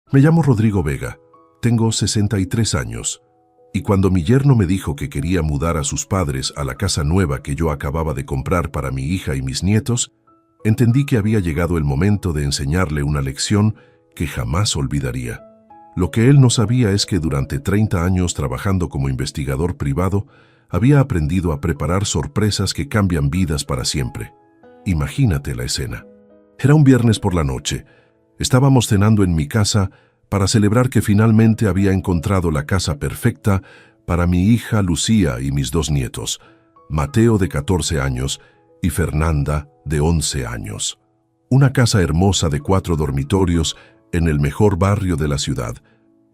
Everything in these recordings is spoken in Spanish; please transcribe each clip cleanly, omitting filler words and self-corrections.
Me llamo Rodrigo Vega, tengo 63 años, y cuando mi yerno me dijo que quería mudar a sus padres a la casa nueva que yo acababa de comprar para mi hija y mis nietos, entendí que había llegado el momento de enseñarle una lección que jamás olvidaría. Lo que él no sabía es que durante 30 años trabajando como investigador privado, había aprendido a preparar sorpresas que cambian vidas para siempre. Imagínate la escena. Era un viernes por la noche. Estábamos cenando en mi casa para celebrar que finalmente había encontrado la casa perfecta para mi hija Lucía y mis dos nietos, Mateo de 14 años y Fernanda de 11 años. Una casa hermosa de 4 dormitorios en el mejor barrio de la ciudad,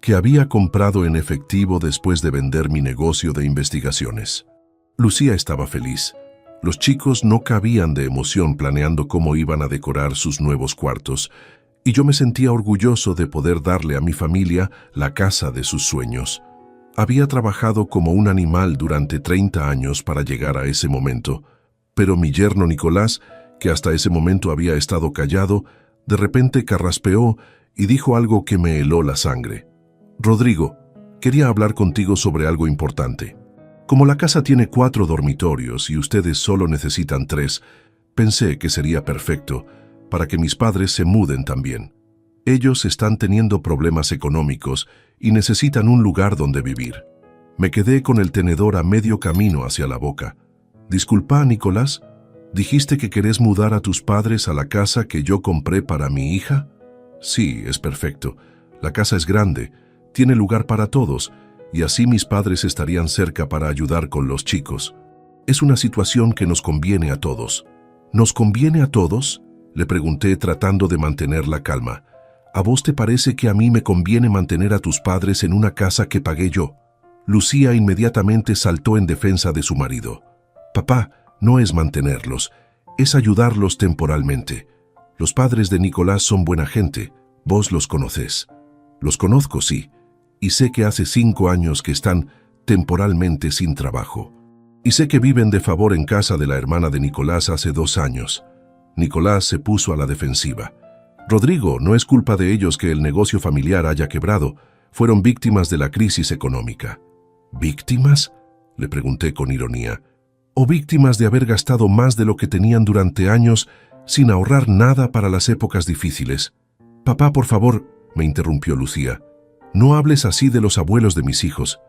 que había comprado en efectivo después de vender mi negocio de investigaciones. Lucía estaba feliz. Los chicos no cabían de emoción planeando cómo iban a decorar sus nuevos cuartos, y yo me sentía orgulloso de poder darle a mi familia la casa de sus sueños. Había trabajado como un animal durante 30 años para llegar a ese momento, pero mi yerno Nicolás, que hasta ese momento había estado callado, de repente carraspeó y dijo algo que me heló la sangre. «Rodrigo, quería hablar contigo sobre algo importante. Como la casa tiene 4 dormitorios y ustedes solo necesitan 3, pensé que sería perfecto para que mis padres se muden también. Ellos están teniendo problemas económicos y necesitan un lugar donde vivir». Me quedé con el tenedor a medio camino hacia la boca. «Disculpa, Nicolás, ¿dijiste que querés mudar a tus padres a la casa que yo compré para mi hija?» «Sí, es perfecto. La casa es grande, tiene lugar para todos, y así mis padres estarían cerca para ayudar con los chicos. Es una situación que nos conviene a todos». «¿Nos conviene a todos?», le pregunté tratando de mantener la calma. «¿A vos te parece que a mí me conviene mantener a tus padres en una casa que pagué yo?» Lucía inmediatamente saltó en defensa de su marido. «Papá, no es mantenerlos, es ayudarlos temporalmente. Los padres de Nicolás son buena gente, vos los conocés». «Los conozco, sí, y sé que hace 5 años que están temporalmente sin trabajo. Y sé que viven de favor en casa de la hermana de Nicolás hace 2 años». Nicolás se puso a la defensiva. «Rodrigo, no es culpa de ellos que el negocio familiar haya quebrado. Fueron víctimas de la crisis económica». «¿Víctimas?», le pregunté con ironía. «¿O víctimas de haber gastado más de lo que tenían durante años sin ahorrar nada para las épocas difíciles?» «Papá, por favor», me interrumpió Lucía. «No hables así de los abuelos de mis hijos.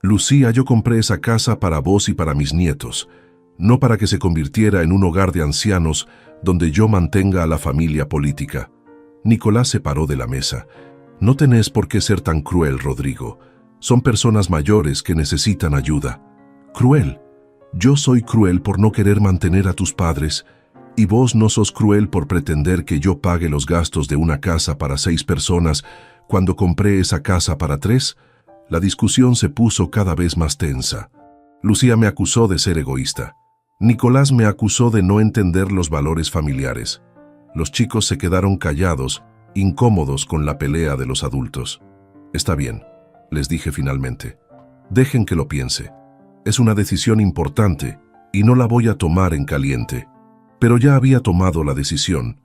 Lucía, yo compré esa casa para vos y para mis nietos, no para que se convirtiera en un hogar de ancianos donde yo mantenga a la familia política». Nicolás se paró de la mesa. «No tenés por qué ser tan cruel, Rodrigo. Son personas mayores que necesitan ayuda». «¿Cruel? Yo soy cruel por no querer mantener a tus padres, y vos no sos cruel por pretender que yo pague los gastos de una casa para 6 personas cuando compré esa casa para 3. La discusión se puso cada vez más tensa. Lucía me acusó de ser egoísta. Nicolás me acusó de no entender los valores familiares. Los chicos se quedaron callados, incómodos con la pelea de los adultos. «Está bien», les dije finalmente. «Dejen que lo piense. Es una decisión importante y no la voy a tomar en caliente». Pero ya había tomado la decisión.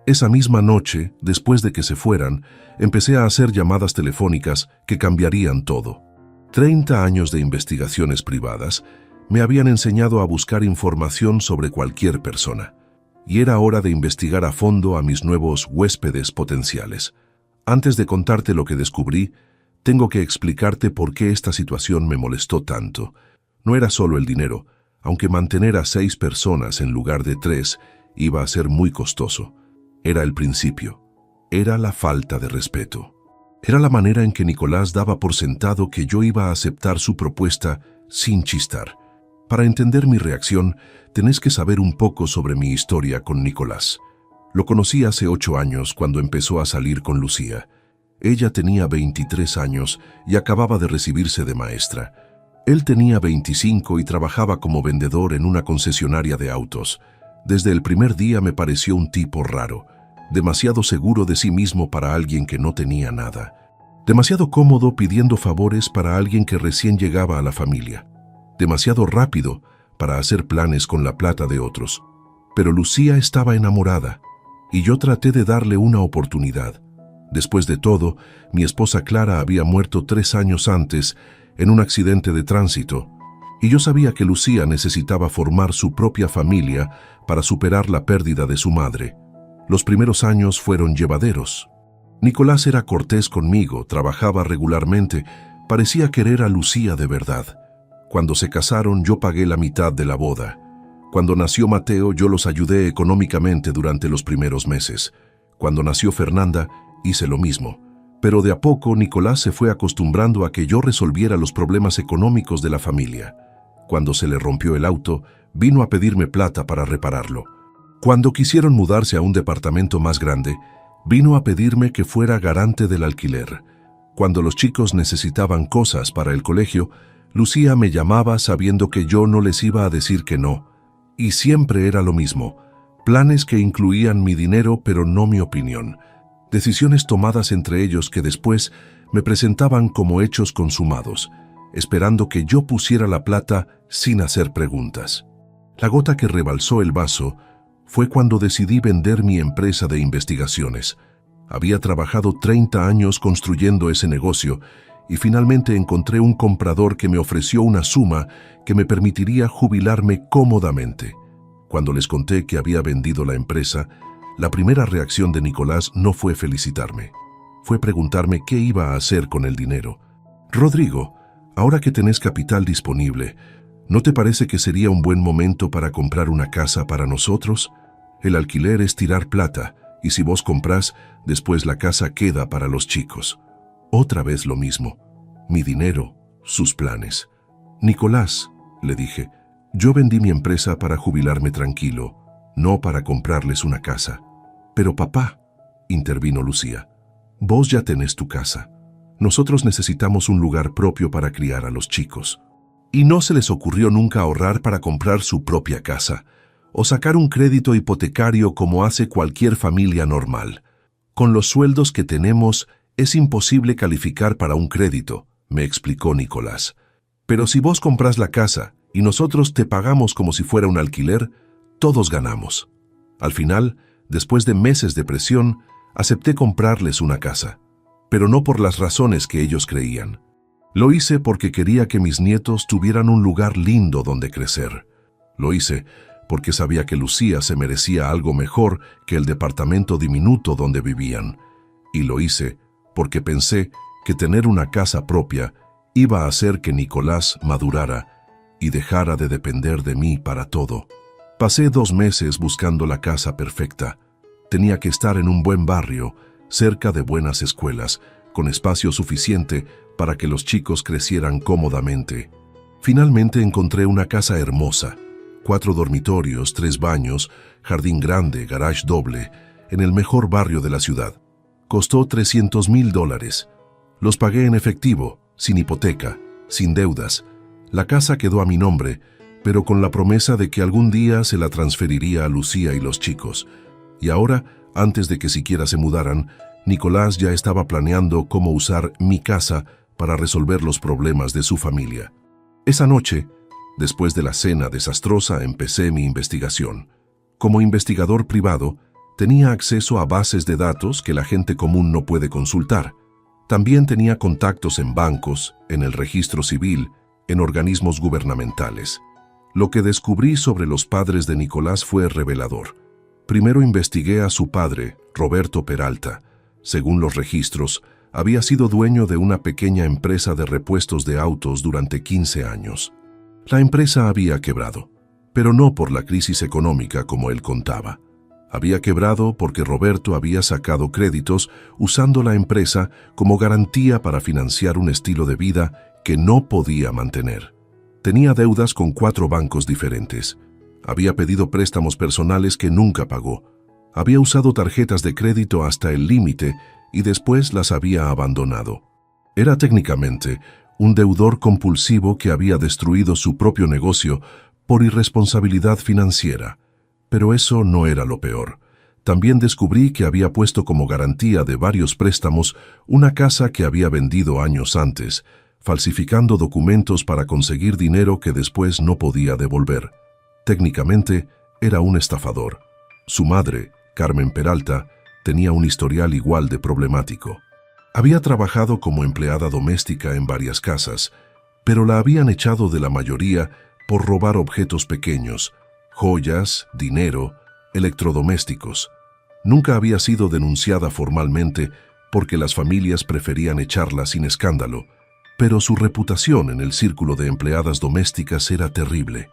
Esa misma noche, después de que se fueran, empecé a hacer llamadas telefónicas que cambiarían todo. 30 años de investigaciones privadas me habían enseñado a buscar información sobre cualquier persona, y era hora de investigar a fondo a mis nuevos huéspedes potenciales. Antes de contarte lo que descubrí, tengo que explicarte por qué esta situación me molestó tanto. No era solo el dinero, aunque mantener a 6 personas en lugar de 3 iba a ser muy costoso. Era el principio. Era la falta de respeto. Era la manera en que Nicolás daba por sentado que yo iba a aceptar su propuesta sin chistar. Para entender mi reacción, tenés que saber un poco sobre mi historia con Nicolás. Lo conocí hace 8 años cuando empezó a salir con Lucía. Ella tenía 23 años y acababa de recibirse de maestra. Él tenía 25 y trabajaba como vendedor en una concesionaria de autos. Desde el primer día me pareció un tipo raro, demasiado seguro de sí mismo para alguien que no tenía nada, demasiado cómodo pidiendo favores para alguien que recién llegaba a la familia, demasiado rápido para hacer planes con la plata de otros. Pero Lucía estaba enamorada y yo traté de darle una oportunidad. Después de todo, mi esposa Clara había muerto 3 años antes en un accidente de tránsito, y yo sabía que Lucía necesitaba formar su propia familia para superar la pérdida de su madre. Los primeros años fueron llevaderos. Nicolás era cortés conmigo, trabajaba regularmente, parecía querer a Lucía de verdad. Cuando se casaron, yo pagué la mitad de la boda. Cuando nació Mateo, yo los ayudé económicamente durante los primeros meses. Cuando nació Fernanda, hice lo mismo. Pero de a poco, Nicolás se fue acostumbrando a que yo resolviera los problemas económicos de la familia. Cuando se le rompió el auto, vino a pedirme plata para repararlo. Cuando quisieron mudarse a un departamento más grande, vino a pedirme que fuera garante del alquiler. Cuando los chicos necesitaban cosas para el colegio, Lucía me llamaba sabiendo que yo no les iba a decir que no. Y siempre era lo mismo. Planes que incluían mi dinero pero no mi opinión. Decisiones tomadas entre ellos que después me presentaban como hechos consumados, esperando que yo pusiera la plata sin hacer preguntas. La gota que rebalsó el vaso fue cuando decidí vender mi empresa de investigaciones. Había trabajado 30 años construyendo ese negocio y finalmente encontré un comprador que me ofreció una suma que me permitiría jubilarme cómodamente. Cuando les conté que había vendido la empresa, la primera reacción de Nicolás no fue felicitarme. Fue preguntarme qué iba a hacer con el dinero. «Rodrigo, ahora que tenés capital disponible, ¿no te parece que sería un buen momento para comprar una casa para nosotros? El alquiler es tirar plata, y si vos comprás, después la casa queda para los chicos». Otra vez lo mismo. Mi dinero, sus planes. «Nicolás», le dije, «yo vendí mi empresa para jubilarme tranquilo, no para comprarles una casa». «Pero papá», intervino Lucía, «vos ya tenés tu casa. Nosotros necesitamos un lugar propio para criar a los chicos». Y no se les ocurrió nunca ahorrar para comprar su propia casa, o sacar un crédito hipotecario como hace cualquier familia normal. «Con los sueldos que tenemos, es imposible calificar para un crédito», me explicó Nicolás. «Pero si vos comprás la casa y nosotros te pagamos como si fuera un alquiler, todos ganamos». Al final, después de meses de presión, acepté comprarles una casa, pero no por las razones que ellos creían. Lo hice porque quería que mis nietos tuvieran un lugar lindo donde crecer. Lo hice porque sabía que Lucía se merecía algo mejor que el departamento diminuto donde vivían. Y lo hice porque pensé que tener una casa propia iba a hacer que Nicolás madurara y dejara de depender de mí para todo. Pasé 2 meses buscando la casa perfecta. Tenía que estar en un buen barrio, cerca de buenas escuelas, con espacio suficiente para que los chicos crecieran cómodamente. Finalmente encontré una casa hermosa, 4 dormitorios, 3 baños, jardín grande, garage doble, en el mejor barrio de la ciudad. Costó $300,000. Los pagué en efectivo, sin hipoteca, sin deudas. La casa quedó a mi nombre, pero con la promesa de que algún día se la transferiría a Lucía y los chicos. Y ahora, antes de que siquiera se mudaran, Nicolás ya estaba planeando cómo usar mi casa para resolver los problemas de su familia. Esa noche, después de la cena desastrosa, empecé mi investigación. Como investigador privado, tenía acceso a bases de datos que la gente común no puede consultar. También tenía contactos en bancos, en el registro civil, en organismos gubernamentales. Lo que descubrí sobre los padres de Nicolás fue revelador. Primero investigué a su padre, Roberto Peralta. Según los registros, había sido dueño de una pequeña empresa de repuestos de autos durante 15 años. La empresa había quebrado, pero no por la crisis económica como él contaba. Había quebrado porque Roberto había sacado créditos usando la empresa como garantía para financiar un estilo de vida que no podía mantener. Tenía deudas con 4 bancos diferentes. Había pedido préstamos personales que nunca pagó. Había usado tarjetas de crédito hasta el límite y después las había abandonado. Era técnicamente un deudor compulsivo que había destruido su propio negocio por irresponsabilidad financiera. Pero eso no era lo peor. También descubrí que había puesto como garantía de varios préstamos una casa que había vendido años antes, falsificando documentos para conseguir dinero que después no podía devolver. Técnicamente, era un estafador. Su madre, Carmen Peralta, tenía un historial igual de problemático. Había trabajado como empleada doméstica en varias casas, pero la habían echado de la mayoría por robar objetos pequeños, joyas, dinero, electrodomésticos. Nunca había sido denunciada formalmente porque las familias preferían echarla sin escándalo, pero su reputación en el círculo de empleadas domésticas era terrible.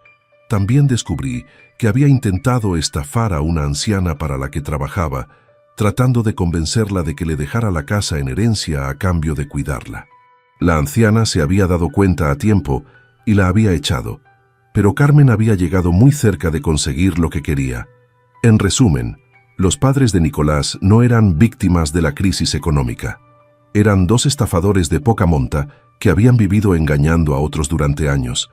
También descubrí que había intentado estafar a una anciana para la que trabajaba, tratando de convencerla de que le dejara la casa en herencia a cambio de cuidarla. La anciana se había dado cuenta a tiempo y la había echado, pero Carmen había llegado muy cerca de conseguir lo que quería. En resumen, los padres de Nicolás no eran víctimas de la crisis económica. Eran dos estafadores de poca monta que habían vivido engañando a otros durante años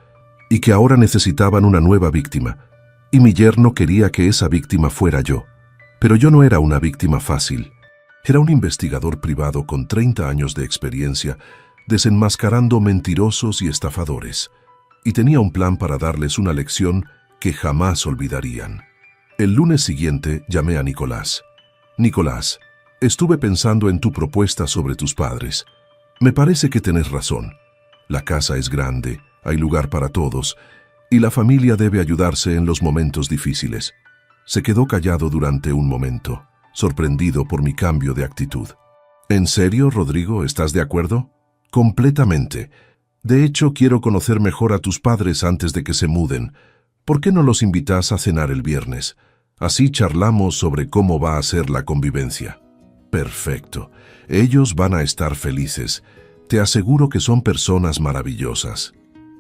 y que ahora necesitaban una nueva víctima, y mi yerno quería que esa víctima fuera yo. Pero yo no era una víctima fácil. Era un investigador privado con 30 años de experiencia, desenmascarando mentirosos y estafadores, y tenía un plan para darles una lección que jamás olvidarían. El lunes siguiente llamé a Nicolás. Nicolás, estuve pensando en tu propuesta sobre tus padres. Me parece que tenés razón. La casa es grande, hay lugar para todos, y la familia debe ayudarse en los momentos difíciles. Se quedó callado durante un momento, sorprendido por mi cambio de actitud. ¿En serio, Rodrigo, estás de acuerdo? Completamente. De hecho, quiero conocer mejor a tus padres antes de que se muden. ¿Por qué no los invitas a cenar el viernes? Así charlamos sobre cómo va a ser la convivencia. Perfecto. Ellos van a estar felices. Te aseguro que son personas maravillosas.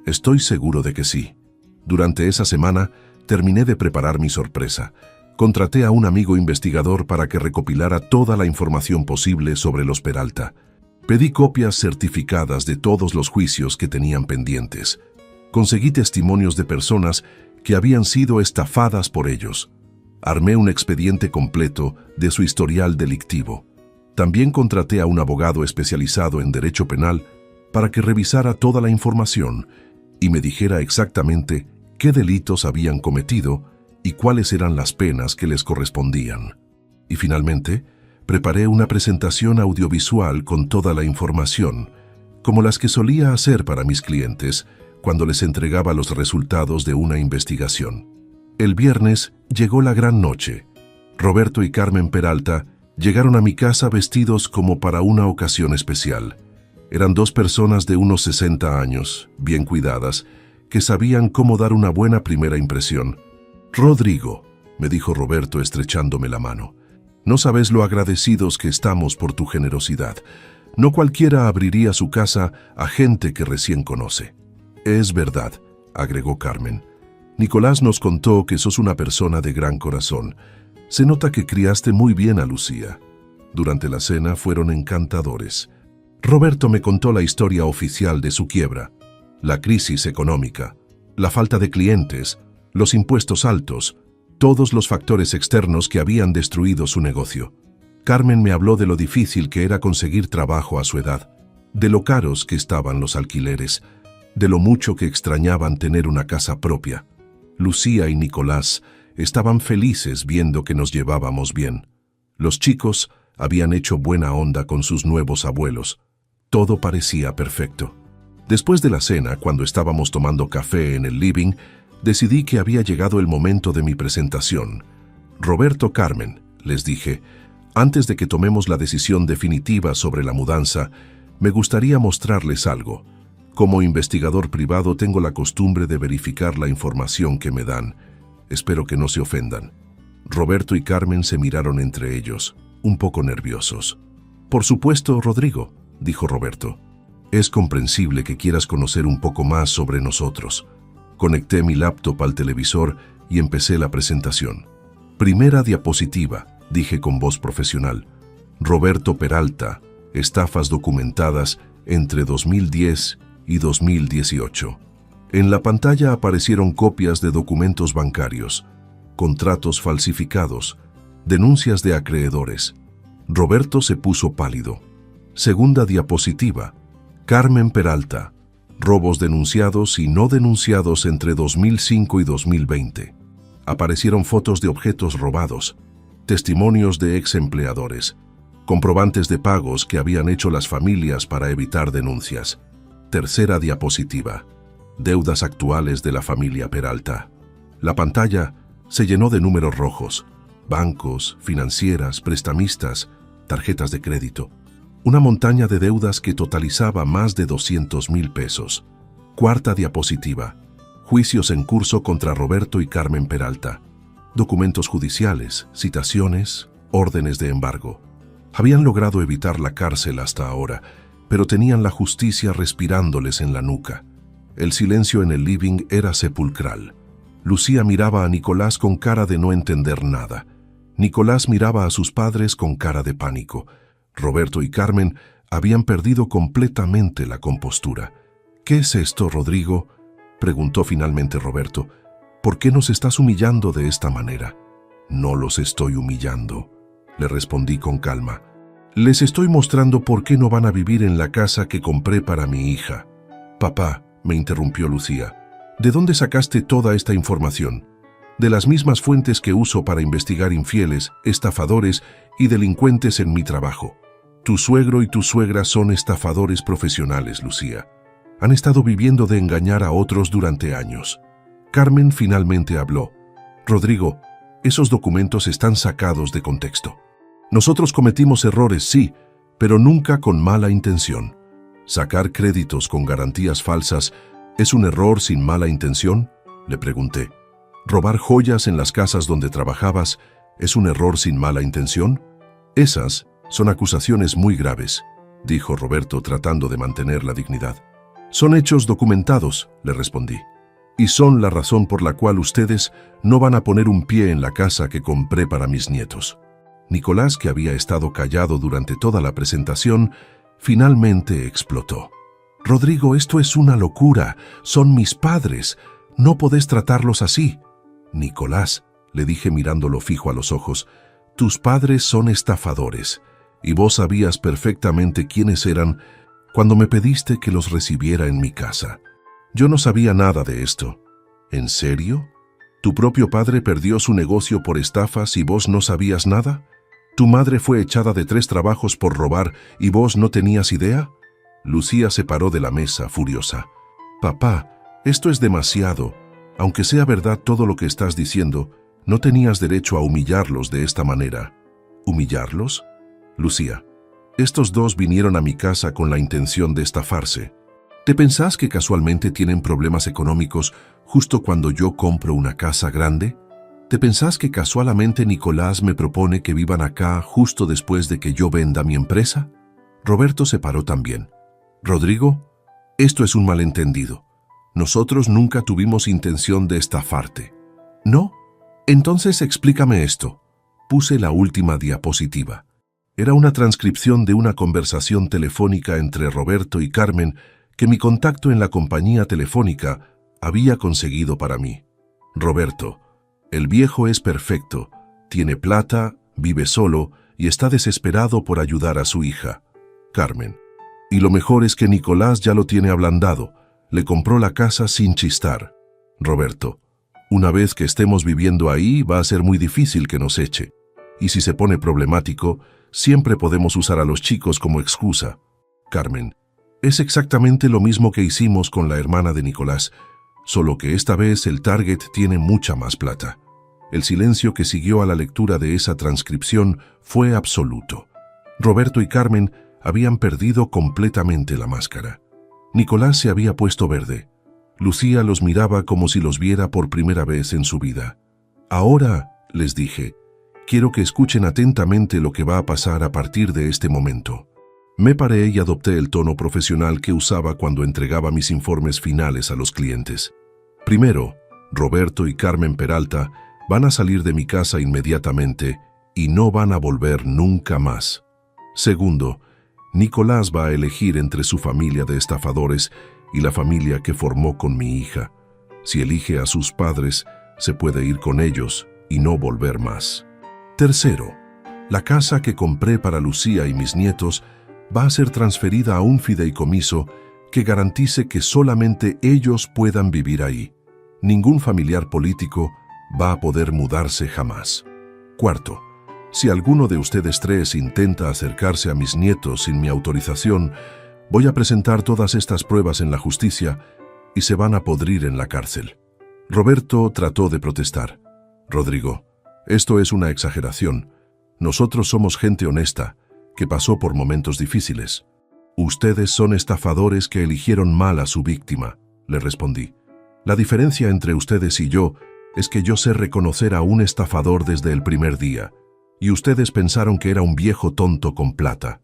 Estoy seguro de que sí. Durante esa semana, terminé de preparar mi sorpresa. Contraté a un amigo investigador para que recopilara toda la información posible sobre los Peralta. Pedí copias certificadas de todos los juicios que tenían pendientes. Conseguí testimonios de personas que habían sido estafadas por ellos. Armé un expediente completo de su historial delictivo. También contraté a un abogado especializado en derecho penal para que revisara toda la información y me dijera exactamente qué delitos habían cometido y cuáles eran las penas que les correspondían. Y finalmente, preparé una presentación audiovisual con toda la información, como las que solía hacer para mis clientes cuando les entregaba los resultados de una investigación. El viernes llegó la gran noche. Roberto y Carmen Peralta llegaron a mi casa vestidos como para una ocasión especial. Eran dos personas de unos 60 años, bien cuidadas, que sabían cómo dar una buena primera impresión. «Rodrigo», me dijo Roberto estrechándome la mano, «no sabes lo agradecidos que estamos por tu generosidad. No cualquiera abriría su casa a gente que recién conoce». «Es verdad», agregó Carmen. «Nicolás nos contó que sos una persona de gran corazón. Se nota que criaste muy bien a Lucía». Durante la cena fueron encantadores. Roberto me contó la historia oficial de su quiebra, la crisis económica, la falta de clientes, los impuestos altos, todos los factores externos que habían destruido su negocio. Carmen me habló de lo difícil que era conseguir trabajo a su edad, de lo caros que estaban los alquileres, de lo mucho que extrañaban tener una casa propia. Lucía y Nicolás estaban felices viendo que nos llevábamos bien. Los chicos habían hecho buena onda con sus nuevos abuelos. Todo parecía perfecto. Después de la cena, cuando estábamos tomando café en el living, decidí que había llegado el momento de mi presentación. «Roberto, Carmen», les dije, «antes de que tomemos la decisión definitiva sobre la mudanza, me gustaría mostrarles algo. Como investigador privado tengo la costumbre de verificar la información que me dan. Espero que no se ofendan». Roberto y Carmen se miraron entre ellos, un poco nerviosos. «Por supuesto, Rodrigo», dijo Roberto. «Es comprensible que quieras conocer un poco más sobre nosotros». Conecté mi laptop al televisor y empecé la presentación. «Primera diapositiva», dije con voz profesional. «Roberto Peralta, estafas documentadas entre 2010 y 2018». En la pantalla aparecieron copias de documentos bancarios, contratos falsificados, denuncias de acreedores. Roberto se puso pálido. Segunda diapositiva. Carmen Peralta. Robos denunciados y no denunciados entre 2005 y 2020. Aparecieron fotos de objetos robados, testimonios de ex empleadores, comprobantes de pagos que habían hecho las familias para evitar denuncias. Tercera diapositiva. Deudas actuales de la familia Peralta. La pantalla se llenó de números rojos, bancos, financieras, prestamistas, tarjetas de crédito. Una montaña de deudas que totalizaba más de 200,000 pesos. Cuarta diapositiva. Juicios en curso contra Roberto y Carmen Peralta. Documentos judiciales, citaciones, órdenes de embargo. Habían logrado evitar la cárcel hasta ahora, pero tenían la justicia respirándoles en la nuca. El silencio en el living era sepulcral. Lucía miraba a Nicolás con cara de no entender nada. Nicolás miraba a sus padres con cara de pánico. Roberto y Carmen habían perdido completamente la compostura. «¿Qué es esto, Rodrigo?», preguntó finalmente Roberto. «¿Por qué nos estás humillando de esta manera?». «No los estoy humillando», le respondí con calma. «Les estoy mostrando por qué no van a vivir en la casa que compré para mi hija». «Papá», me interrumpió Lucía, «¿de dónde sacaste toda esta información?». «De las mismas fuentes que uso para investigar infieles, estafadores y delincuentes en mi trabajo. Tu suegro y tu suegra son estafadores profesionales, Lucía. Han estado viviendo de engañar a otros durante años». Carmen finalmente habló. «Rodrigo, esos documentos están sacados de contexto. Nosotros cometimos errores, sí, pero nunca con mala intención. ¿Sacar créditos con garantías falsas es un error sin mala intención?», le pregunté. «¿Robar joyas en las casas donde trabajabas es un error sin mala intención?». «Esas son acusaciones muy graves», dijo Roberto tratando de mantener la dignidad. «Son hechos documentados», le respondí, «y son la razón por la cual ustedes no van a poner un pie en la casa que compré para mis nietos». Nicolás, que había estado callado durante toda la presentación, finalmente explotó. «Rodrigo, esto es una locura. Son mis padres. No podés tratarlos así». «Nicolás», le dije mirándolo fijo a los ojos, «tus padres son estafadores, y vos sabías perfectamente quiénes eran cuando me pediste que los recibiera en mi casa. Yo no sabía nada de esto». «¿En serio? ¿Tu propio padre perdió su negocio por estafas y vos no sabías nada? ¿Tu madre fue echada de 3 trabajos por robar y vos no tenías idea?». Lucía se paró de la mesa, furiosa. «Papá, esto es demasiado. Aunque sea verdad todo lo que estás diciendo, no tenías derecho a humillarlos de esta manera». «¿Humillarlos?». «Lucía, estos dos vinieron a mi casa con la intención de estafarse. ¿Te pensás que casualmente tienen problemas económicos justo cuando yo compro una casa grande? ¿Te pensás que casualmente Nicolás me propone que vivan acá justo después de que yo venda mi empresa?». Roberto se paró también. «Rodrigo, esto es un malentendido. Nosotros nunca tuvimos intención de estafarte». «¿No? Entonces explícame esto». Puse la última diapositiva. Era una transcripción de una conversación telefónica entre Roberto y Carmen que mi contacto en la compañía telefónica había conseguido para mí. «Roberto, el viejo es perfecto, tiene plata, vive solo y está desesperado por ayudar a su hija». Carmen: «Y lo mejor es que Nicolás ya lo tiene ablandado, le compró la casa sin chistar». Roberto: «Una vez que estemos viviendo ahí va a ser muy difícil que nos eche. Y si se pone problemático, siempre podemos usar a los chicos como excusa». Carmen: «Es exactamente lo mismo que hicimos con la hermana de Nicolás, solo que esta vez el target tiene mucha más plata». El silencio que siguió a la lectura de esa transcripción fue absoluto. Roberto y Carmen habían perdido completamente la máscara. Nicolás se había puesto verde. Lucía los miraba como si los viera por primera vez en su vida. «Ahora», les dije, «quiero que escuchen atentamente lo que va a pasar a partir de este momento». Me paré y adopté el tono profesional que usaba cuando entregaba mis informes finales a los clientes. «Primero, Roberto y Carmen Peralta van a salir de mi casa inmediatamente y no van a volver nunca más. Segundo, Nicolás va a elegir entre su familia de estafadores y la familia que formó con mi hija. Si elige a sus padres, se puede ir con ellos y no volver más. Tercero, la casa que compré para Lucía y mis nietos va a ser transferida a un fideicomiso que garantice que solamente ellos puedan vivir ahí. Ningún familiar político va a poder mudarse jamás. Cuarto, Si alguno de ustedes tres intenta acercarse a mis nietos sin mi autorización, voy a presentar todas estas pruebas en la justicia y se van a podrir en la cárcel. Roberto trató de protestar. Rodrigo, esto es una exageración. Nosotros somos gente honesta, que pasó por momentos difíciles. Ustedes son estafadores que eligieron mal a su víctima, le respondí. La diferencia entre ustedes y yo es que yo sé reconocer a un estafador desde el primer día, y ustedes pensaron que era un viejo tonto con plata.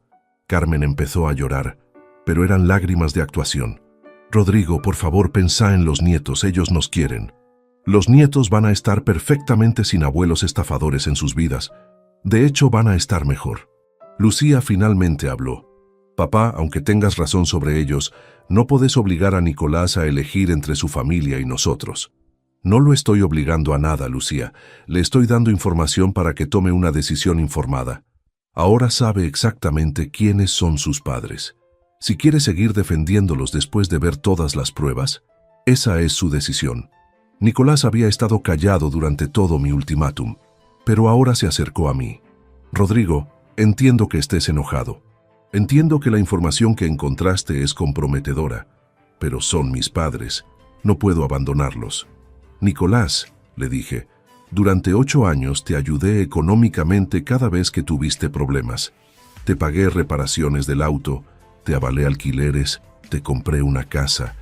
Carmen empezó a llorar, pero eran lágrimas de actuación. Rodrigo, por favor, pensá en los nietos, ellos nos quieren. Los nietos van a estar perfectamente sin abuelos estafadores en sus vidas. De hecho, van a estar mejor. Lucía finalmente habló. Papá, aunque tengas razón sobre ellos, no podés obligar a Nicolás a elegir entre su familia y nosotros. No lo estoy obligando a nada, Lucía. Le estoy dando información para que tome una decisión informada. Ahora sabe exactamente quiénes son sus padres. Si quiere seguir defendiéndolos después de ver todas las pruebas, esa es su decisión. Nicolás había estado callado durante todo mi ultimátum, pero ahora se acercó a mí. Rodrigo, entiendo que estés enojado. Entiendo que la información que encontraste es comprometedora, pero son mis padres. No puedo abandonarlos. Nicolás, le dije, durante 8 años te ayudé económicamente cada vez que tuviste problemas. Te pagué reparaciones del auto, te avalé alquileres, te compré una casa,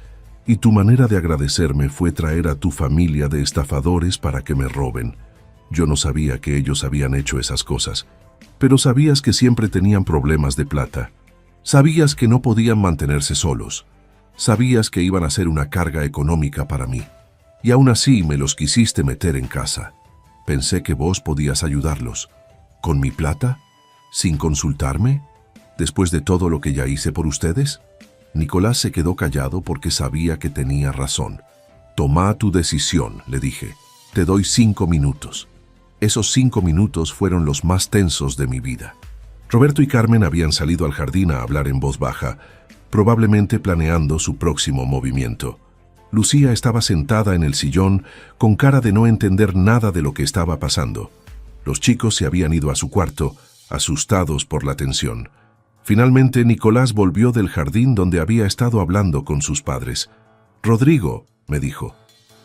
y tu manera de agradecerme fue traer a tu familia de estafadores para que me roben. Yo no sabía que ellos habían hecho esas cosas, pero sabías que siempre tenían problemas de plata. Sabías que no podían mantenerse solos. Sabías que iban a ser una carga económica para mí. Y aún así me los quisiste meter en casa. Pensé que vos podías ayudarlos. ¿Con mi plata? ¿Sin consultarme? ¿Después de todo lo que ya hice por ustedes? Nicolás se quedó callado porque sabía que tenía razón. Toma tu decisión, le dije. Te doy 5 minutos. Esos 5 minutos fueron los más tensos de mi vida. Roberto y Carmen habían salido al jardín a hablar en voz baja, probablemente planeando su próximo movimiento. Lucía estaba sentada en el sillón con cara de no entender nada de lo que estaba pasando. Los chicos se habían ido a su cuarto, asustados por la tensión. Finalmente, Nicolás volvió del jardín donde había estado hablando con sus padres. «Rodrigo», me dijo,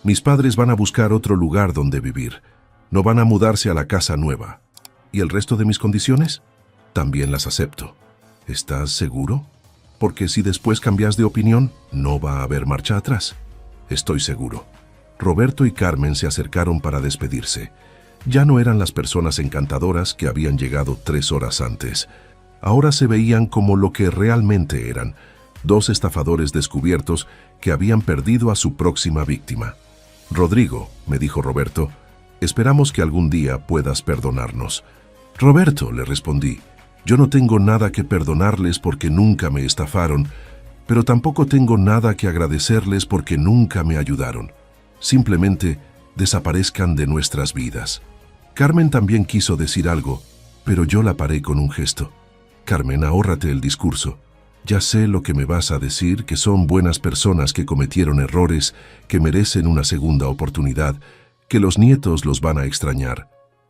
«mis padres van a buscar otro lugar donde vivir. No van a mudarse a la casa nueva. ¿Y el resto de mis condiciones? También las acepto. ¿Estás seguro? Porque si después cambias de opinión, no va a haber marcha atrás». «Estoy seguro». Roberto y Carmen se acercaron para despedirse. Ya no eran las personas encantadoras que habían llegado 3 horas antes. Ahora se veían como lo que realmente eran, 2 estafadores descubiertos que habían perdido a su próxima víctima. «Rodrigo», me dijo Roberto, «esperamos que algún día puedas perdonarnos». «Roberto», le respondí, «yo no tengo nada que perdonarles porque nunca me estafaron, pero tampoco tengo nada que agradecerles porque nunca me ayudaron. Simplemente desaparezcan de nuestras vidas». Carmen también quiso decir algo, pero yo la paré con un gesto. «Carmen, ahórrate el discurso. Ya sé lo que me vas a decir, que son buenas personas que cometieron errores, que merecen una segunda oportunidad, que los nietos los van a extrañar.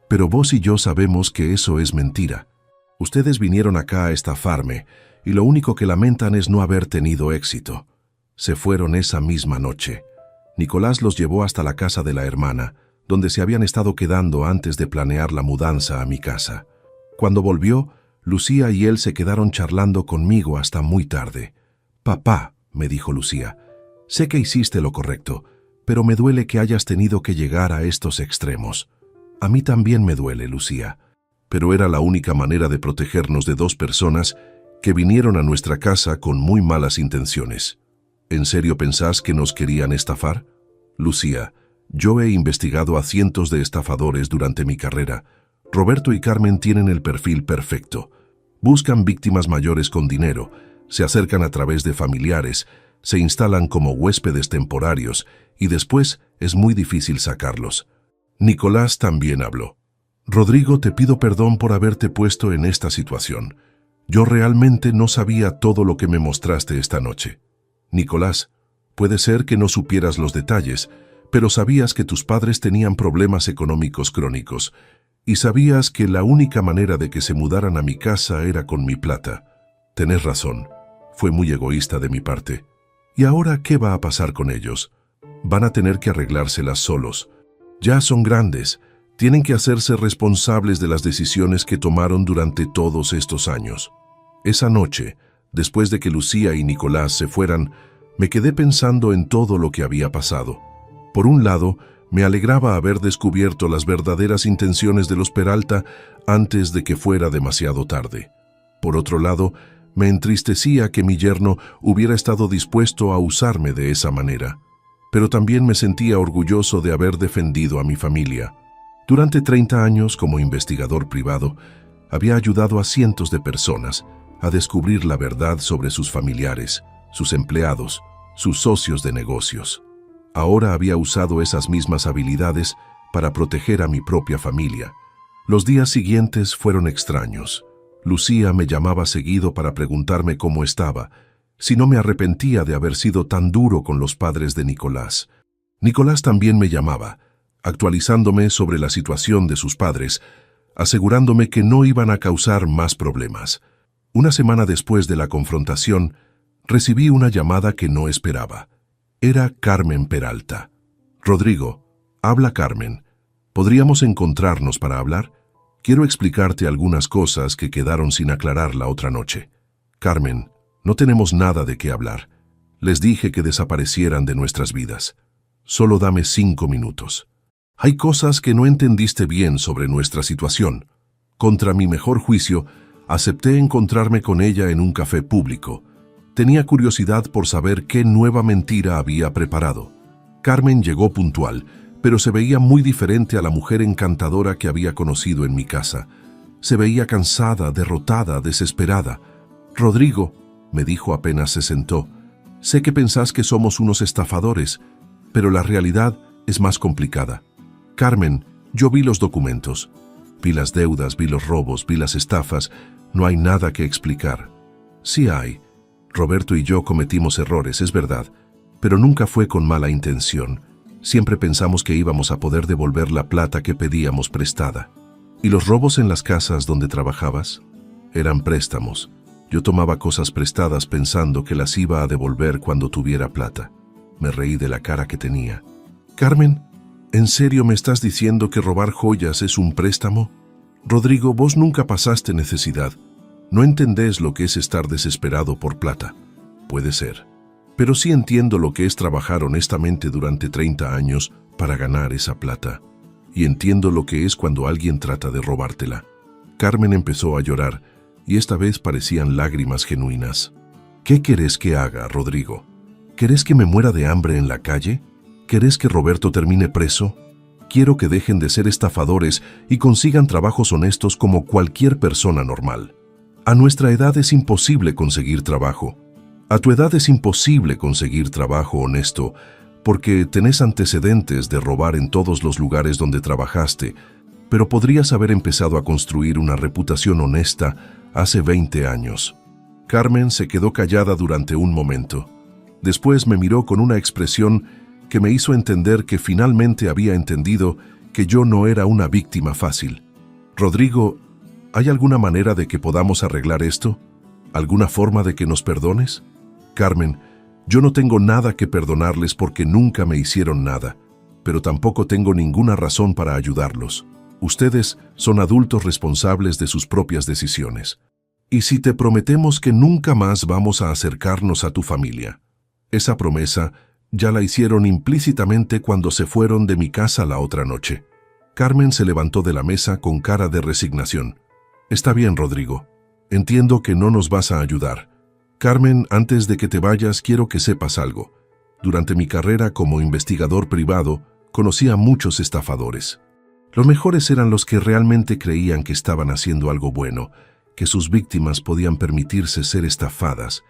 Pero vos y yo sabemos que eso es mentira. Ustedes vinieron acá a estafarme, y lo único que lamentan es no haber tenido éxito. Se fueron esa misma noche. Nicolás los llevó hasta la casa de la hermana, donde se habían estado quedando antes de planear la mudanza a mi casa. Cuando volvió, Lucía y él se quedaron charlando conmigo hasta muy tarde. «Papá», me dijo Lucía, «sé que hiciste lo correcto, pero me duele que hayas tenido que llegar a estos extremos». «A mí también me duele, Lucía, pero era la única manera de protegernos de 2 personas que vinieron a nuestra casa con muy malas intenciones». «¿En serio pensás que nos querían estafar?» «Lucía, yo he investigado a cientos de estafadores durante mi carrera. Roberto y Carmen tienen el perfil perfecto. Buscan víctimas mayores con dinero, se acercan a través de familiares, se instalan como huéspedes temporarios y después es muy difícil sacarlos». Nicolás también habló. «Rodrigo, te pido perdón por haberte puesto en esta situación. Yo realmente no sabía todo lo que me mostraste esta noche». «Nicolás, puede ser que no supieras los detalles, pero sabías que tus padres tenían problemas económicos crónicos. Y sabías que la única manera de que se mudaran a mi casa era con mi plata. Tenés razón, fue muy egoísta de mi parte. ¿Y ahora qué va a pasar con ellos? Van a tener que arreglárselas solos. Ya son grandes, tienen que hacerse responsables de las decisiones que tomaron durante todos estos años. Esa noche, después de que Lucía y Nicolás se fueran, me quedé pensando en todo lo que había pasado. Por un lado, me alegraba haber descubierto las verdaderas intenciones de los Peralta antes de que fuera demasiado tarde. Por otro lado, me entristecía que mi yerno hubiera estado dispuesto a usarme de esa manera. Pero también me sentía orgulloso de haber defendido a mi familia. Durante 30 años, como investigador privado, había ayudado a cientos de personas a descubrir la verdad sobre sus familiares, sus empleados, sus socios de negocios. Ahora había usado esas mismas habilidades para proteger a mi propia familia. Los días siguientes fueron extraños. Lucía me llamaba seguido para preguntarme cómo estaba, si no me arrepentía de haber sido tan duro con los padres de Nicolás. Nicolás también me llamaba, actualizándome sobre la situación de sus padres, asegurándome que no iban a causar más problemas. Una semana después de la confrontación, recibí una llamada que no esperaba. Era Carmen Peralta. «Rodrigo, habla Carmen. ¿Podríamos encontrarnos para hablar? Quiero explicarte algunas cosas que quedaron sin aclarar la otra noche. Carmen, no tenemos nada de qué hablar. Les dije que desaparecieran de nuestras vidas. Solo dame 5 minutos. Hay cosas que no entendiste bien sobre nuestra situación. Contra mi mejor juicio, acepté encontrarme con ella en un café público. Tenía curiosidad por saber qué nueva mentira había preparado. Carmen llegó puntual, pero se veía muy diferente a la mujer encantadora que había conocido en mi casa. Se veía cansada, derrotada, desesperada. «Rodrigo», me dijo apenas se sentó, «sé que pensás que somos unos estafadores, pero la realidad es más complicada. Carmen, yo vi los documentos. Vi las deudas, vi los robos, vi las estafas. No hay nada que explicar». «Sí hay. Roberto y yo cometimos errores, es verdad, pero nunca fue con mala intención. Siempre pensamos que íbamos a poder devolver la plata que pedíamos prestada. ¿Y los robos en las casas donde trabajabas? Eran préstamos. Yo tomaba cosas prestadas pensando que las iba a devolver cuando tuviera plata». Me reí de la cara que tenía. «Carmen, ¿en serio me estás diciendo que robar joyas es un préstamo? Rodrigo, vos nunca pasaste necesidad. No entendés lo que es estar desesperado por plata». «Puede ser. Pero sí entiendo lo que es trabajar honestamente durante 30 años para ganar esa plata. Y entiendo lo que es cuando alguien trata de robártela». Carmen empezó a llorar, y esta vez parecían lágrimas genuinas. «¿Qué querés que haga, Rodrigo? ¿Querés que me muera de hambre en la calle? ¿Querés que Roberto termine preso? Quiero que dejen de ser estafadores y consigan trabajos honestos como cualquier persona normal. A nuestra edad es imposible conseguir trabajo. A tu edad es imposible conseguir trabajo honesto porque tenés antecedentes de robar en todos los lugares donde trabajaste, pero podrías haber empezado a construir una reputación honesta hace 20 años». Carmen se quedó callada durante un momento. Después me miró con una expresión que me hizo entender que finalmente había entendido que yo no era una víctima fácil. «Rodrigo, ¿hay alguna manera de que podamos arreglar esto? ¿Alguna forma de que nos perdones?» «Carmen, yo no tengo nada que perdonarles porque nunca me hicieron nada, pero tampoco tengo ninguna razón para ayudarlos. Ustedes son adultos responsables de sus propias decisiones. ¿Y si te prometemos que nunca más vamos a acercarnos a tu familia?» Esa promesa ya la hicieron implícitamente cuando se fueron de mi casa la otra noche. Carmen se levantó de la mesa con cara de resignación. «Está bien, Rodrigo. Entiendo que no nos vas a ayudar. Carmen, antes de que te vayas, quiero que sepas algo. Durante mi carrera como investigador privado, conocí a muchos estafadores. Los mejores eran los que realmente creían que estaban haciendo algo bueno, que sus víctimas podían permitirse ser estafadas,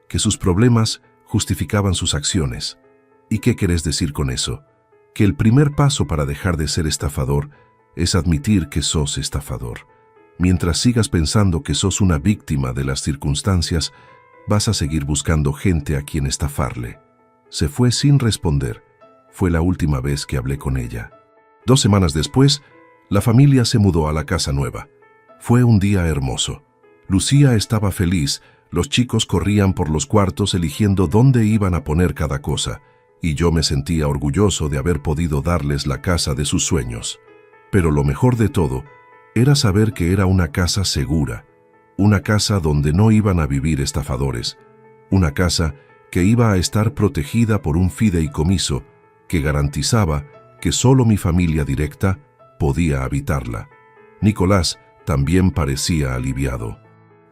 que sus problemas justificaban sus acciones. ¿Y qué querés decir con eso? Que el primer paso para dejar de ser estafador es admitir que sos estafador. Mientras sigas pensando que sos una víctima de las circunstancias, vas a seguir buscando gente a quien estafarle». Se fue sin responder. Fue la última vez que hablé con ella. 2 semanas después, La familia se mudó a la casa nueva. Fue un día hermoso. Lucía estaba feliz, los chicos corrían por los cuartos eligiendo dónde iban a poner cada cosa, y yo me sentía orgulloso de haber podido darles la casa de sus sueños. Pero lo mejor de todo era saber que era una casa segura, una casa donde no iban a vivir estafadores, una casa que iba a estar protegida por un fideicomiso que garantizaba que solo mi familia directa podía habitarla. Nicolás también parecía aliviado.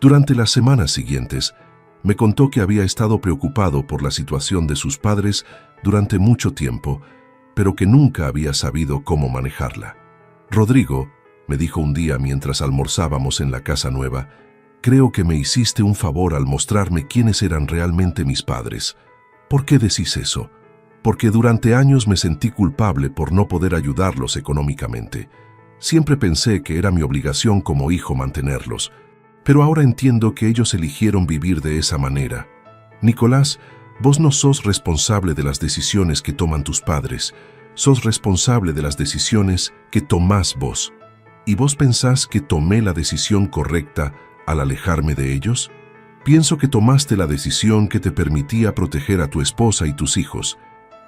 Durante las semanas siguientes, me contó que había estado preocupado por la situación de sus padres durante mucho tiempo, pero que nunca había sabido cómo manejarla. «Rodrigo», me dijo un día mientras almorzábamos en la casa nueva, «creo que me hiciste un favor al mostrarme quiénes eran realmente mis padres». «¿Por qué decís eso?» «Porque durante años me sentí culpable por no poder ayudarlos económicamente. Siempre pensé que era mi obligación como hijo mantenerlos, pero ahora entiendo que ellos eligieron vivir de esa manera. Nicolás, vos no sos responsable de las decisiones que toman tus padres, sos responsable de las decisiones que tomás vos. ¿Y vos pensás que tomé la decisión correcta al alejarme de ellos? Pienso que tomaste la decisión que te permitía proteger a tu esposa y tus hijos,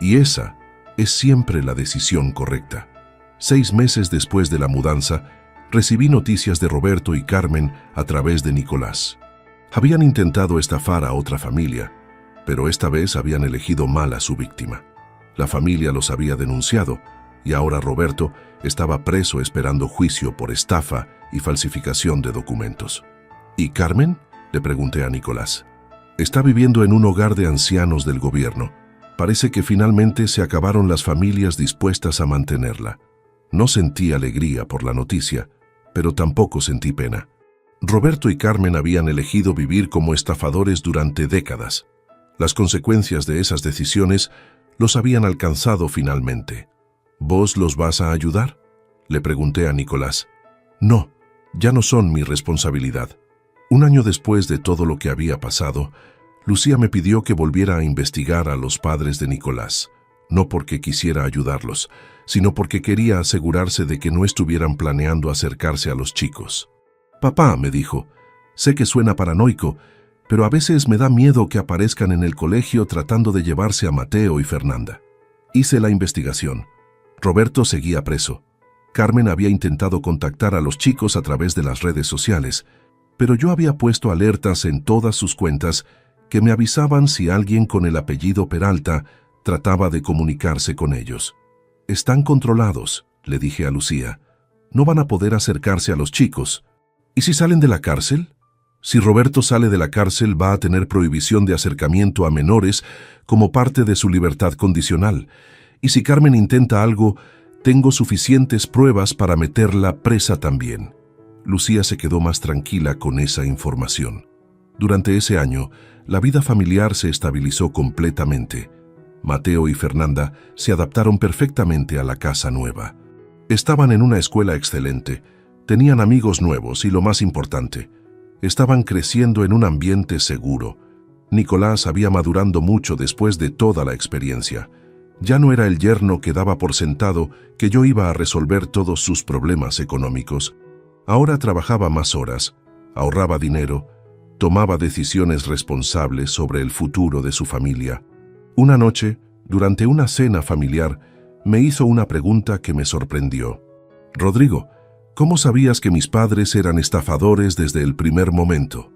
y esa es siempre la decisión correcta». 6 meses después de la mudanza, recibí noticias de Roberto y Carmen a través de Nicolás. Habían intentado estafar a otra familia, pero esta vez habían elegido mal a su víctima. La familia los había denunciado y ahora Roberto estaba preso esperando juicio por estafa y falsificación de documentos. ¿Y Carmen?, le pregunté a Nicolás. Está viviendo en un hogar de ancianos del gobierno. Parece que finalmente se acabaron las familias dispuestas a mantenerla. No sentí alegría por la noticia, pero tampoco sentí pena. Roberto y Carmen habían elegido vivir como estafadores durante décadas. Las consecuencias de esas decisiones los habían alcanzado finalmente. ¿Vos los vas a ayudar?, le pregunté a Nicolás. No, ya no son mi responsabilidad. Un año después de todo lo que había pasado, Lucía me pidió que volviera a investigar a los padres de Nicolás, no porque quisiera ayudarlos, sino porque quería asegurarse de que no estuvieran planeando acercarse a los chicos. «Papá», me dijo, «sé que suena paranoico, pero a veces me da miedo que aparezcan en el colegio tratando de llevarse a Mateo y Fernanda». Hice la investigación. Roberto seguía preso. Carmen había intentado contactar a los chicos a través de las redes sociales, pero yo había puesto alertas en todas sus cuentas que me avisaban si alguien con el apellido Peralta trataba de comunicarse con ellos. «Están controlados», le dije a Lucía. «No van a poder acercarse a los chicos». «¿Y si salen de la cárcel?» «Si Roberto sale de la cárcel va a tener prohibición de acercamiento a menores como parte de su libertad condicional. Y si Carmen intenta algo, tengo suficientes pruebas para meterla presa también». Lucía se quedó más tranquila con esa información. Durante ese año, la vida familiar se estabilizó completamente. Mateo y Fernanda se adaptaron perfectamente a la casa nueva. Estaban en una escuela excelente, tenían amigos nuevos y lo más importante, estaban creciendo en un ambiente seguro. Nicolás había madurado mucho después de toda la experiencia. Ya no era el yerno que daba por sentado que yo iba a resolver todos sus problemas económicos. Ahora trabajaba más horas, ahorraba dinero, tomaba decisiones responsables sobre el futuro de su familia. Una noche, durante una cena familiar, me hizo una pregunta que me sorprendió. «Rodrigo, ¿cómo sabías que mis padres eran estafadores desde el primer momento?»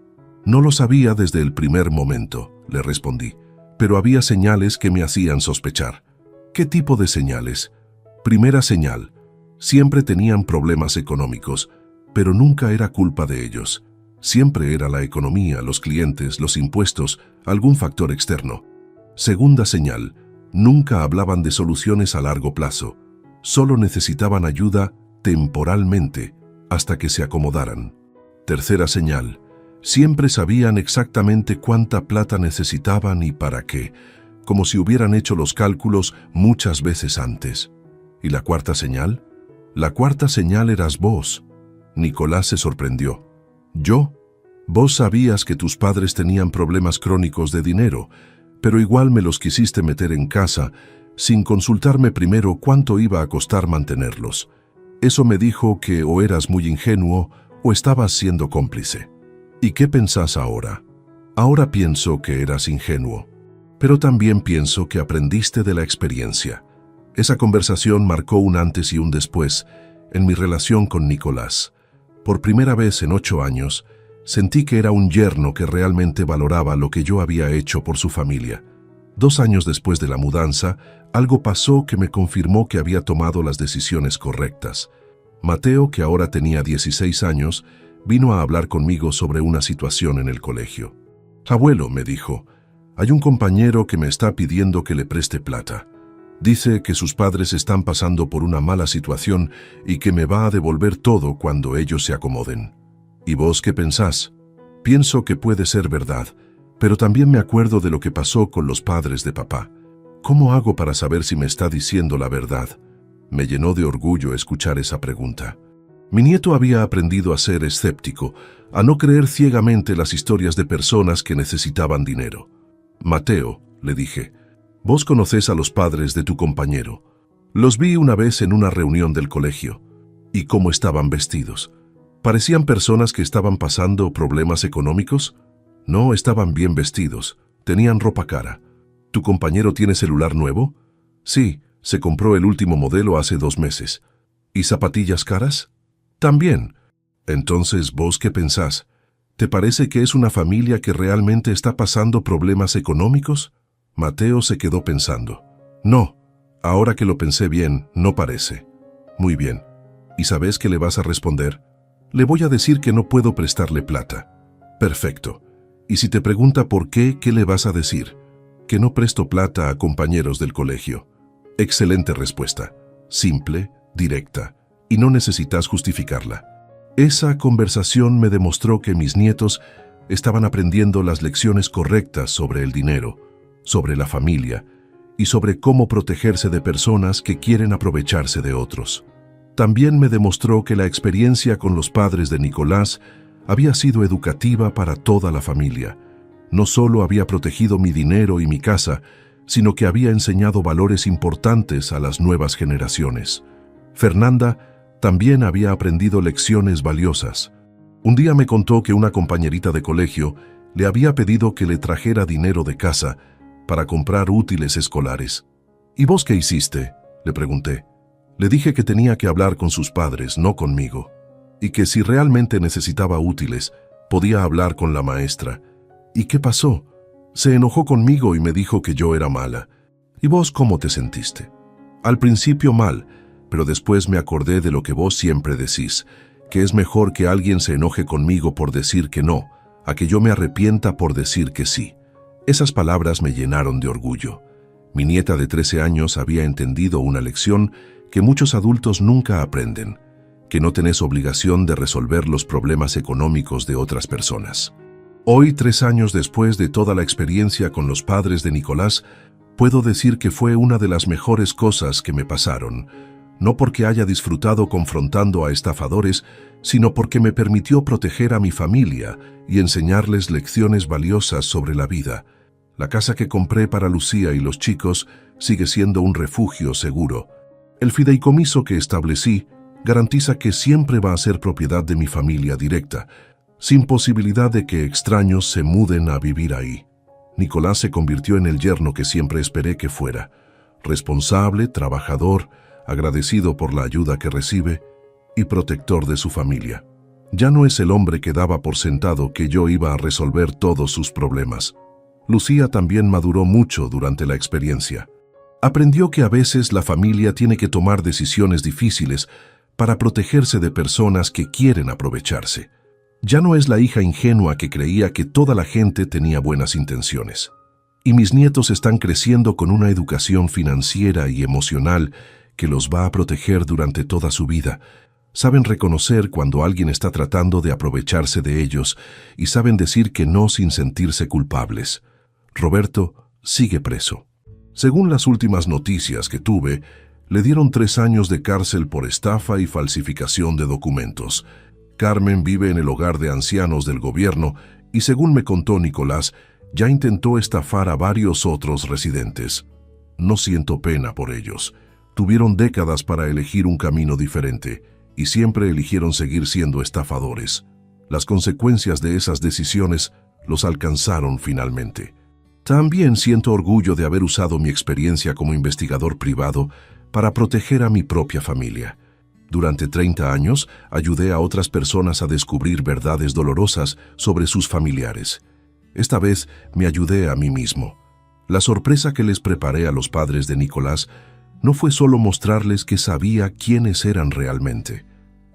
«No lo sabía desde el primer momento», le respondí, «pero había señales que me hacían sospechar». «¿Qué tipo de señales?» «Primera señal, siempre tenían problemas económicos, pero nunca era culpa de ellos. Siempre era la economía, los clientes, los impuestos, algún factor externo. Segunda señal, nunca hablaban de soluciones a largo plazo. Solo necesitaban ayuda temporalmente, hasta que se acomodaran. Tercera señal, siempre sabían exactamente cuánta plata necesitaban y para qué, como si hubieran hecho los cálculos muchas veces antes. ¿Y la cuarta señal? La cuarta señal eras vos. Nicolás se sorprendió. ¿Yo? Vos sabías que tus padres tenían problemas crónicos de dinero, pero igual me los quisiste meter en casa sin consultarme primero cuánto iba a costar mantenerlos. Eso me dijo que o eras muy ingenuo o estabas siendo cómplice. ¿Y qué pensás ahora? Ahora pienso que eras ingenuo, pero también pienso que aprendiste de la experiencia. Esa conversación marcó un antes y un después en mi relación con Nicolás. Por primera vez en 8 años, sentí que era un yerno que realmente valoraba lo que yo había hecho por su familia. 2 años después de la mudanza, algo pasó que me confirmó que había tomado las decisiones correctas. Mateo, que ahora tenía 16 años, vino a hablar conmigo sobre una situación en el colegio. «Abuelo», me dijo, «hay un compañero que me está pidiendo que le preste plata. Dice que sus padres están pasando por una mala situación y que me va a devolver todo cuando ellos se acomoden. ¿Y vos qué pensás?» «Pienso que puede ser verdad, pero también me acuerdo de lo que pasó con los padres de papá. ¿Cómo hago para saber si me está diciendo la verdad?». Me llenó de orgullo escuchar esa pregunta. Mi nieto había aprendido a ser escéptico, a no creer ciegamente las historias de personas que necesitaban dinero. «Mateo», le dije, «vos conocés a los padres de tu compañero. Los vi una vez en una reunión del colegio. ¿Y cómo estaban vestidos? ¿Parecían personas que estaban pasando problemas económicos? No, estaban bien vestidos, tenían ropa cara. ¿Tu compañero tiene celular nuevo?» «Sí, se compró el último modelo hace 2 meses». «¿Y zapatillas caras?» «También». «Entonces, ¿vos qué pensás? ¿Te parece que es una familia que realmente está pasando problemas económicos?» Mateo se quedó pensando. «No, ahora que lo pensé bien, no parece». «Muy bien. ¿Y sabés qué le vas a responder?» «Le voy a decir que no puedo prestarle plata». «Perfecto. Y si te pregunta por qué, ¿qué le vas a decir?» «Que no presto plata a compañeros del colegio». Excelente respuesta. Simple, directa, y no necesitas justificarla. Esa conversación me demostró que mis nietos estaban aprendiendo las lecciones correctas sobre el dinero, sobre la familia y sobre cómo protegerse de personas que quieren aprovecharse de otros. También me demostró que la experiencia con los padres de Nicolás había sido educativa para toda la familia. No solo había protegido mi dinero y mi casa, sino que había enseñado valores importantes a las nuevas generaciones. Fernanda también había aprendido lecciones valiosas. Un día me contó que una compañerita de colegio le había pedido que le trajera dinero de casa para comprar útiles escolares. «¿Y vos qué hiciste?», le pregunté. Le dije que tenía que hablar con sus padres, no conmigo, y que si realmente necesitaba útiles, podía hablar con la maestra. «¿Y qué pasó?». «Se enojó conmigo y me dijo que yo era mala». «¿Y vos cómo te sentiste?». «Al principio mal, pero después me acordé de lo que vos siempre decís, que es mejor que alguien se enoje conmigo por decir que no, a que yo me arrepienta por decir que sí». Esas palabras me llenaron de orgullo. Mi nieta de 13 años había entendido una lección que muchos adultos nunca aprenden, que no tenés obligación de resolver los problemas económicos de otras personas. Hoy, 3 años después de toda la experiencia con los padres de Nicolás, puedo decir que fue una de las mejores cosas que me pasaron, no porque haya disfrutado confrontando a estafadores, sino porque me permitió proteger a mi familia y enseñarles lecciones valiosas sobre la vida. La casa que compré para Lucía y los chicos sigue siendo un refugio seguro. El fideicomiso que establecí garantiza que siempre va a ser propiedad de mi familia directa, sin posibilidad de que extraños se muden a vivir ahí. Nicolás se convirtió en el yerno que siempre esperé que fuera. Responsable, trabajador, agradecido por la ayuda que recibe y protector de su familia. Ya no es el hombre que daba por sentado que yo iba a resolver todos sus problemas. Lucía también maduró mucho durante la experiencia. Aprendió que a veces la familia tiene que tomar decisiones difíciles para protegerse de personas que quieren aprovecharse. Ya no es la hija ingenua que creía que toda la gente tenía buenas intenciones. Y mis nietos están creciendo con una educación financiera y emocional que los va a proteger durante toda su vida. Saben reconocer cuando alguien está tratando de aprovecharse de ellos y saben decir que no sin sentirse culpables. Roberto sigue preso. Según las últimas noticias que tuve, le dieron 3 años de cárcel por estafa y falsificación de documentos. Carmen vive en el hogar de ancianos del gobierno y, según me contó Nicolás, ya intentó estafar a varios otros residentes. No siento pena por ellos. tuvieron décadas para elegir un camino diferente y siempre eligieron seguir siendo estafadores. Las consecuencias de esas decisiones los alcanzaron finalmente. También siento orgullo de haber usado mi experiencia como investigador privado para proteger a mi propia familia. Durante 30 años ayudé a otras personas a descubrir verdades dolorosas sobre sus familiares. Esta vez me ayudé a mí mismo. La sorpresa que les preparé a los padres de Nicolás no fue solo mostrarles que sabía quiénes eran realmente.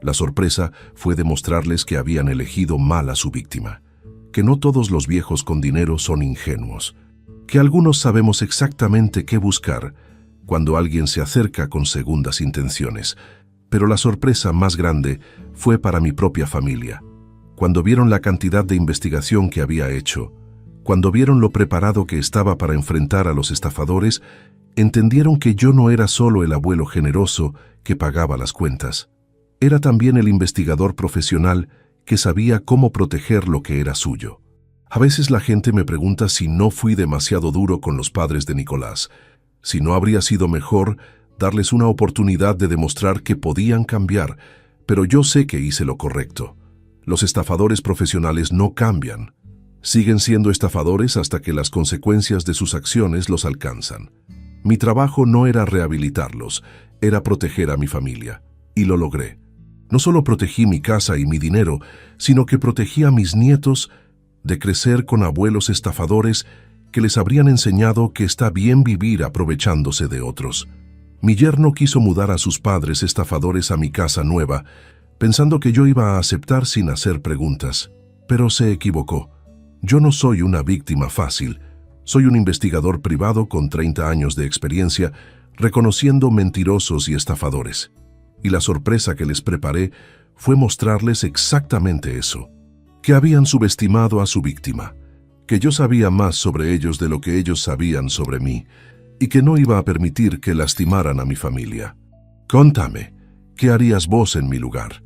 La sorpresa fue demostrarles que habían elegido mal a su víctima, que no todos los viejos con dinero son ingenuos, que algunos sabemos exactamente qué buscar cuando alguien se acerca con segundas intenciones. Pero la sorpresa más grande fue para mi propia familia. Cuando vieron la cantidad de investigación que había hecho, cuando vieron lo preparado que estaba para enfrentar a los estafadores, entendieron que yo no era solo el abuelo generoso que pagaba las cuentas. Era también el investigador profesional que sabía cómo proteger lo que era suyo. A veces la gente me pregunta si no fui demasiado duro con los padres de Nicolás, si no habría sido mejor darles una oportunidad de demostrar que podían cambiar, pero yo sé que hice lo correcto. Los estafadores profesionales no cambian. Siguen siendo estafadores hasta que las consecuencias de sus acciones los alcanzan. Mi trabajo no era rehabilitarlos, era proteger a mi familia. Y lo logré. No solo protegí mi casa y mi dinero, sino que protegí a mis nietos de crecer con abuelos estafadores que les habrían enseñado que está bien vivir aprovechándose de otros. Mi yerno quiso mudar a sus padres estafadores a mi casa nueva, pensando que yo iba a aceptar sin hacer preguntas. Pero se equivocó. Yo no soy una víctima fácil. Soy un investigador privado con 30 años de experiencia, reconociendo mentirosos y estafadores. Y la sorpresa que les preparé fue mostrarles exactamente eso, que habían subestimado a su víctima, que yo sabía más sobre ellos de lo que ellos sabían sobre mí, y que no iba a permitir que lastimaran a mi familia. Contame, ¿qué harías vos en mi lugar?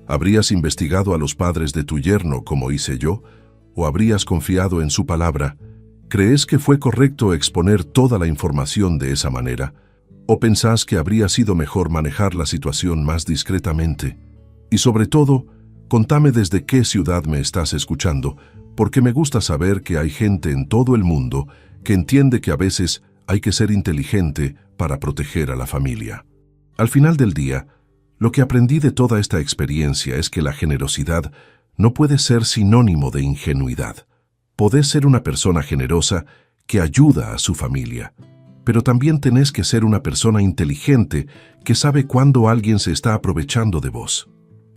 ¿Habrías investigado a los padres de tu yerno como hice yo? ¿O habrías confiado en su palabra? ¿Crees que fue correcto exponer toda la información de esa manera? ¿O pensás que habría sido mejor manejar la situación más discretamente? Y sobre todo, contame desde qué ciudad me estás escuchando, porque me gusta saber que hay gente en todo el mundo que entiende que a veces hay que ser inteligente para proteger a la familia. Al final del día, lo que aprendí de toda esta experiencia es que la generosidad no puede ser sinónimo de ingenuidad. Podés ser una persona generosa que ayuda a su familia, pero también tenés que ser una persona inteligente que sabe cuándo alguien se está aprovechando de vos.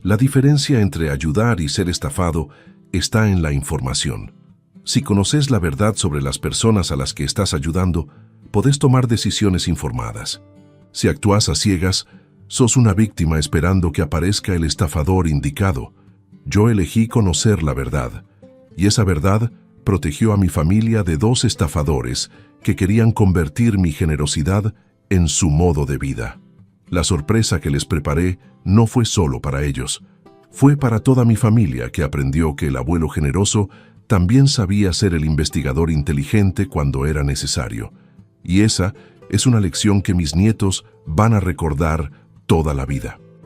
La diferencia entre ayudar y ser estafado está en la información. Si conoces la verdad sobre las personas a las que estás ayudando, podés tomar decisiones informadas. Si actúas a ciegas, sos una víctima esperando que aparezca el estafador indicado. Yo elegí conocer la verdad, y esa verdad protegió a mi familia de 2 estafadores que querían convertir mi generosidad en su modo de vida. La sorpresa que les preparé no fue solo para ellos, fue para toda mi familia que aprendió que el abuelo generoso también sabía ser el investigador inteligente cuando era necesario. Y esa es una lección que mis nietos van a recordar toda la vida.